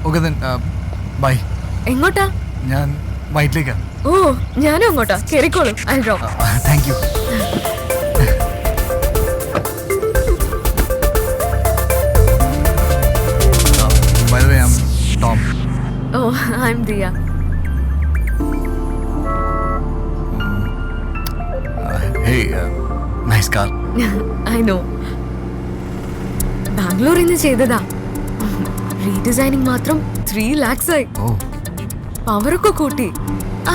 Okay then bye. എങ്ങോട്ടാ? ഞാൻ വൈറ്റിലേക്കാ. ഓ ഞാനും അങ്ങോട്ടാ. കേറിക്കോളൂ. I drop. Thank you. By the way, I'm Tom. Oh, I'm Dia. Hey, nice car. I know. ബാംഗ്ലൂരിൽ നിന്ന് ചെയ്തതാ. റീഡിസൈനിങ് മാത്രം 3 lakhs ആയി. Oh. പവറൊക്കെ കൂട്ടി.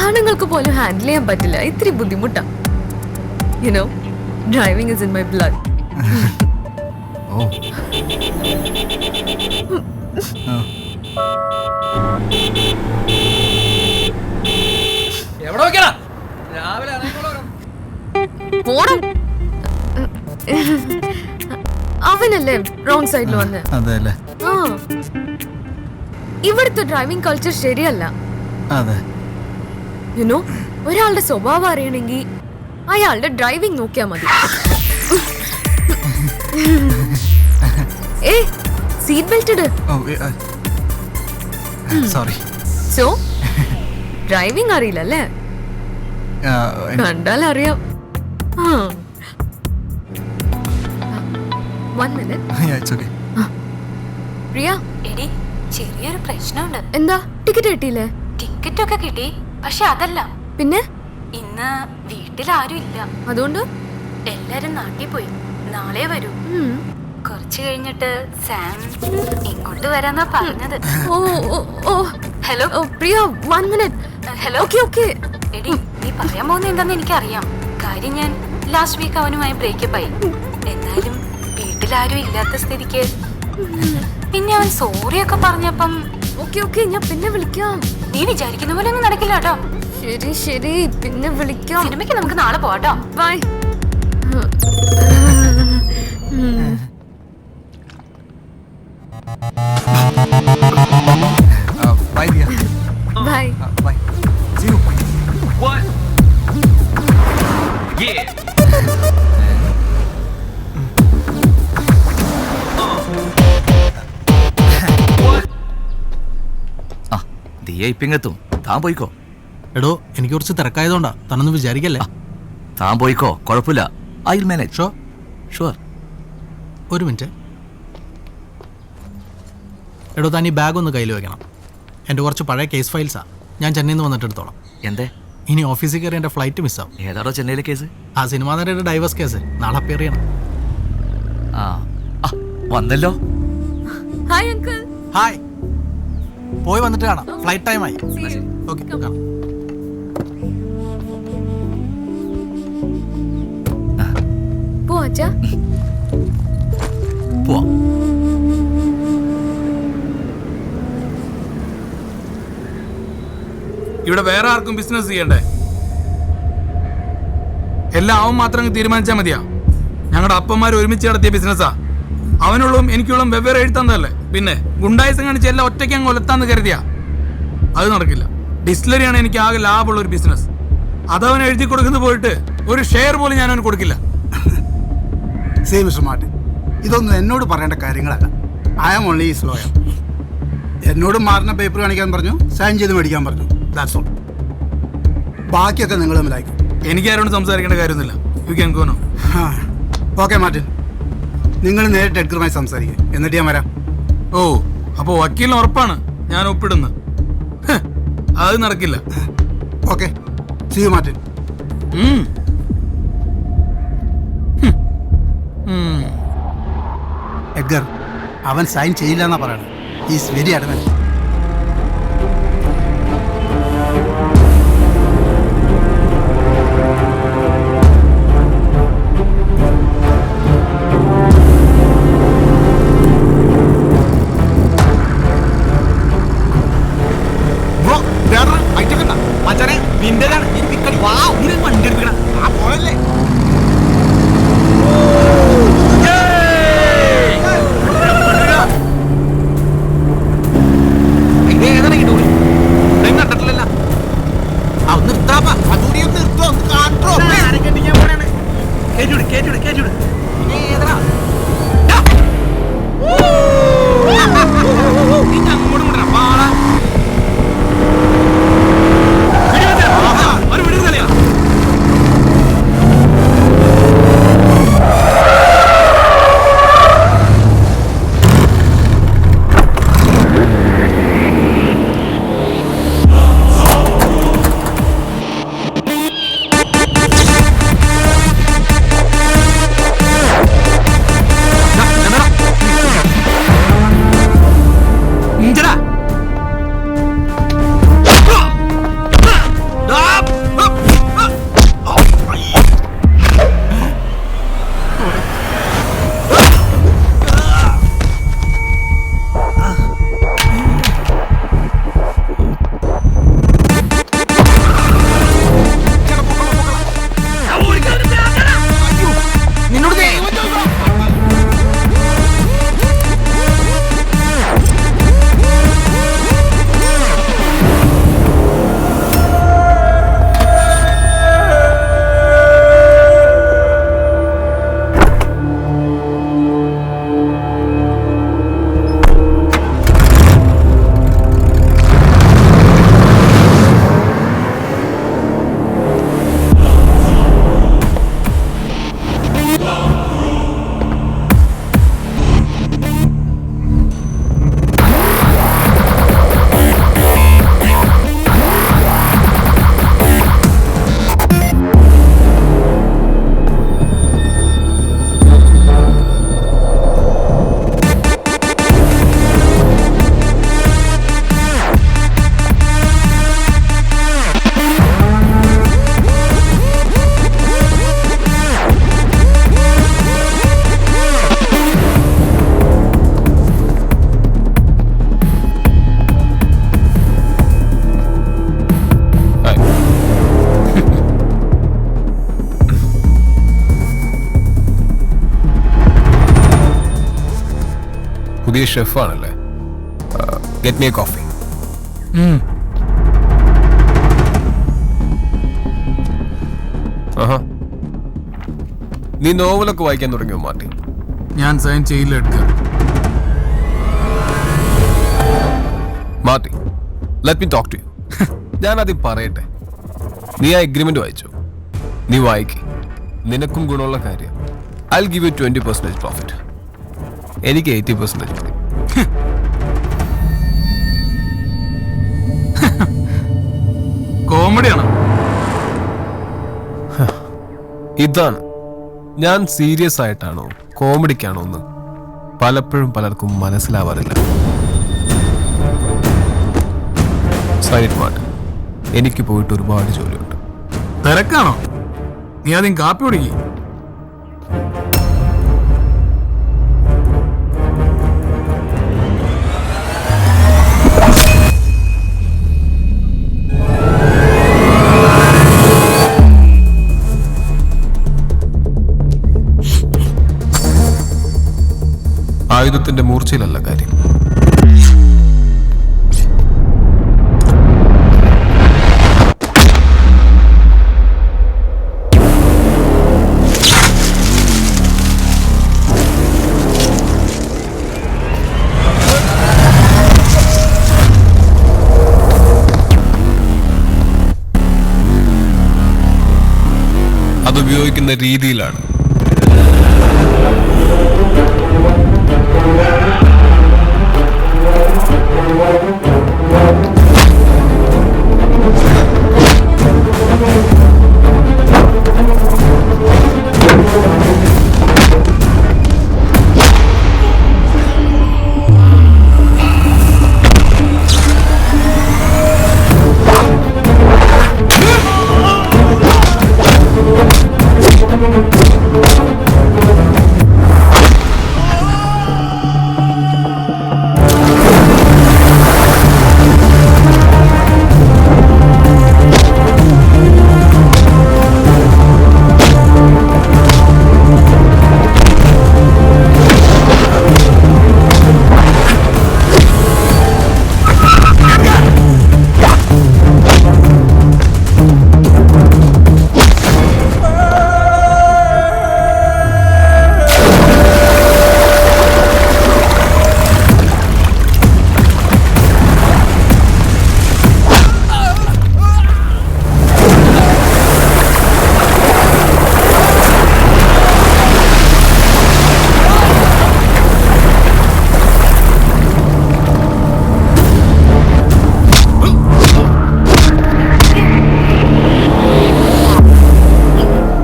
ആണുങ്ങൾക്ക് പോലും ഹാൻഡിൽ ചെയ്യാൻ പറ്റില്ല. ഇത്തിരി ബുദ്ധിമുട്ടാ. You know, driving is in my blood. Oh. എവിടെ നോക്കിയാ രാവിലെ പോണം. അവനല്ലേ റോങ് സൈഡിൽ വന്ന്. അതെല്ലേ. ആ ഇവിടുത്തെ ഡ്രൈവിംഗ് കൾച്ചർ ശരിയല്ല. അതെ. യുനോ ഒരാളുടെ സ്വഭാവം അറിയണമെങ്കിൽ അയാളുടെ ഡ്രൈവിംഗ് നോക്കിയാ മതി. ഏ സീറ്റ് ബെൽറ്റ് ഇട്. സോറി. സോ ഡ്രൈവിംഗ് അറിയില്ലല്ലേ? കണ്ടാൽ അറിയാം. പ്രിയ, എടി ചെറിയൊരു പ്രശ്നമുണ്ട്. എന്താ? ടിക്കറ്റ് കിട്ടിയില്ലേ? ടിക്കറ്റ് ഒക്കെ കിട്ടി, പക്ഷെ അതല്ല. പിന്നെ ഇന്ന് വീട്ടിൽ ആരും ഇല്ല. അതുകൊണ്ട് എല്ലാരും നാട്ടിൽ പോയി. നാളെ വരൂ. കുറച്ച് കഴിഞ്ഞിട്ട് സാം ഇങ്ങോട്ട് വരാന്നാ പറഞ്ഞത്. ഓ ഓ ഓ ഹലോ പ്രിയ, 1 minute. ഹലോ. Okay okay. എടി നീ പറയാൻ പോകുന്ന എന്താന്ന് എനിക്കറിയാം. കാര്യം ഞാൻ ലാസ്റ്റ് വീക്ക് അവനുമായി ബ്രേക്കപ്പ് ആയി. എന്നാലും വീട്ടിലാരും ഇല്ലാത്ത സ്ഥിതിക്ക് പിന്നെ അവൻ സോറി ഒക്കെ പറഞ്ഞപ്പം ഓക്കെ ഓക്കെ ഞാൻ പിന്നെ വിളിക്കാം. നീ വിചാരിക്കുന്ന പോലെ ഒന്നും നടക്കില്ല കേട്ടോ. ശരി ശരി പിന്നെ വിളിക്കാം. സിനിമയ്ക്ക് നമുക്ക് നാളെ പോവാട്ടോ. Bye. Bye, dear. Bye. Bye. See you. What? Yeah. Diya ഇപ്പിങ്ങെത്തും. താൻ പോയിക്കോ. എടോ എനിക്ക് കുറച്ച് തിരക്കായതുകൊണ്ടാ, താനൊന്നും വിചാരിക്കല്ലേ. താൻ പോയിക്കോ, കുഴപ്പമില്ല. I will manage. ഷുവർ. ഒരു മിനിറ്റ്. എടോ താൻ ഈ ബാഗ് ഒന്ന് കയ്യിൽ വെക്കണം. എൻ്റെ കുറച്ച് പഴയ കേസ് ഫയൽസാ. ഞാൻ ചെന്നൈയിൽ നിന്ന് വന്നിട്ട് എടുത്തോളാം. എന്തേ? ഇനി ഓഫീസിൽ കയറി എൻ്റെ ഫ്ലൈറ്റ് മിസ്സാവും. ഏതാണോ ചെന്നൈയിലെ കേസ്? ആ സിനിമാ നടയുടെ ഡൈവേഴ്സ് കേസ് നാളെ അപ്പിയർ ചെയ്യണം. ആ വന്നല്ലോ. Hi uncle. ഹായ്. പോയി വന്നിട്ട് കാണാം. ഫ്ലൈറ്റ് ടൈം ആയി. ഓക്കെ കാണാം. പോ അച്ഛാ. പോവാം. ഇവിടെ വേറെ ആർക്കും ബിസിനസ് ചെയ്യണ്ടേ? എല്ലാം അവൻ മാത്രം തീരുമാനിച്ചാൽ മതിയാ? ഞങ്ങളുടെ അപ്പന്മാർ ഒരുമിച്ച് നടത്തിയ ബിസിനസ്സാ. അവനുള്ളതും എനിക്കുള്ളതും വെവ്വേറെ എഴുത്താന്നല്ലേ. പിന്നെ ഗുണ്ടായിസം കാണിച്ച് എല്ലാം ഒറ്റയ്ക്ക് അങ്ങ് ഒലത്താന്ന് കരുതിയാ അത് നടക്കില്ല. ഡിസ്റ്റിലറിയാണ് എനിക്ക് ആകെ ലാഭമുള്ള ഒരു ബിസിനസ്. അതവൻ എഴുതി കൊടുക്കുന്നത് പോയിട്ട് ഒരു ഷെയർ പോലും ഞാൻ അവന് കൊടുക്കില്ല. സേ മിസ്റ്റർ മാർട്ടിൻ, ഇതൊന്നും എന്നോട് പറയേണ്ട കാര്യങ്ങളല്ല. I am only his lawyer. എന്നോട് മാറുന്ന പേപ്പർ കാണിക്കാൻ പറഞ്ഞു, സൈൻ ചെയ്ത് മേടിക്കാൻ പറഞ്ഞു. That's all. ബാക്കിയൊക്കെ നിങ്ങൾ തമ്മിലായിരിക്കും. എനിക്ക് ആരോടും സംസാരിക്കേണ്ട കാര്യമൊന്നുമില്ല. You can go now. Okay Martin, നിങ്ങൾ നേരിട്ട് എഡ്ഗറുമായി സംസാരിക്കുക. എന്നിട്ട് ഞാൻ വരാം. ഓ, അപ്പോൾ വക്കീലിന് ഉറപ്പാണ് ഞാൻ ഒപ്പിടുന്നത്? അത് നടക്കില്ല. Okay, see you Martin. Edgar, അവൻ സൈൻ ചെയ്യില്ല എന്നാ പറയണത്. Is very advance. വണ്ടി എടുക്കണം. ആ പോയല്ലേ പുതിയ ഷെഫാണല്ലേ? Get me a coffee. ആഹാ, നീ നോവലൊക്കെ വായിക്കാൻ തുടങ്ങിയോ മാർട്ടി? ഞാൻ സൈൻ ചെയ്യില്ല Edgar. Marty, let me talk to you. ഞാൻ ആദ്യം പറയട്ടെ, നീ ആ എഗ്രിമെന്റ് വായിച്ചു? നീ വായിക്ക്, നിനക്കും ഗുണമുള്ള കാര്യം. I will give you 20% profit. എനിക്ക് 80% മതി. കോമഡിയാണോ? ഇതാണ്, ഞാൻ സീരിയസ് ആയിട്ടാണോ കോമഡിക്കാണോ എന്ന് പലപ്പോഴും പലർക്കും മനസ്സിലാവാറില്ല. സൈനിറ്റ് മാർട്ട്, എനിക്ക് പോയിട്ട് ഒരുപാട് ജോലിയുണ്ട്. തിരക്കാണോ? നീ ആദ്യം കാപ്പി കുടിക്ക്. ആയുധത്തിന്റെ മൂർച്ചയിലല്ല കാര്യം. അതുപയോഗിക്കുന്ന രീതിയിലാണ്.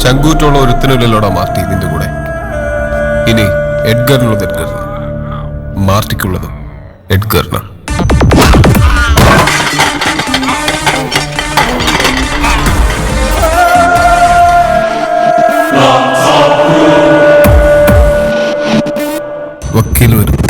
ചങ്കൂറ്റുള്ള ഒരുത്തിനുള്ളിലോടാ മാർട്ടി ഇതിന്റെ കൂടെ. ഇനി എഡ്ഗറിനുള്ളത് എഡ്ഗറിന്, മാർട്ടിക്കുള്ളത് എഡ്ഗറിന്. വക്കീൽ വരും.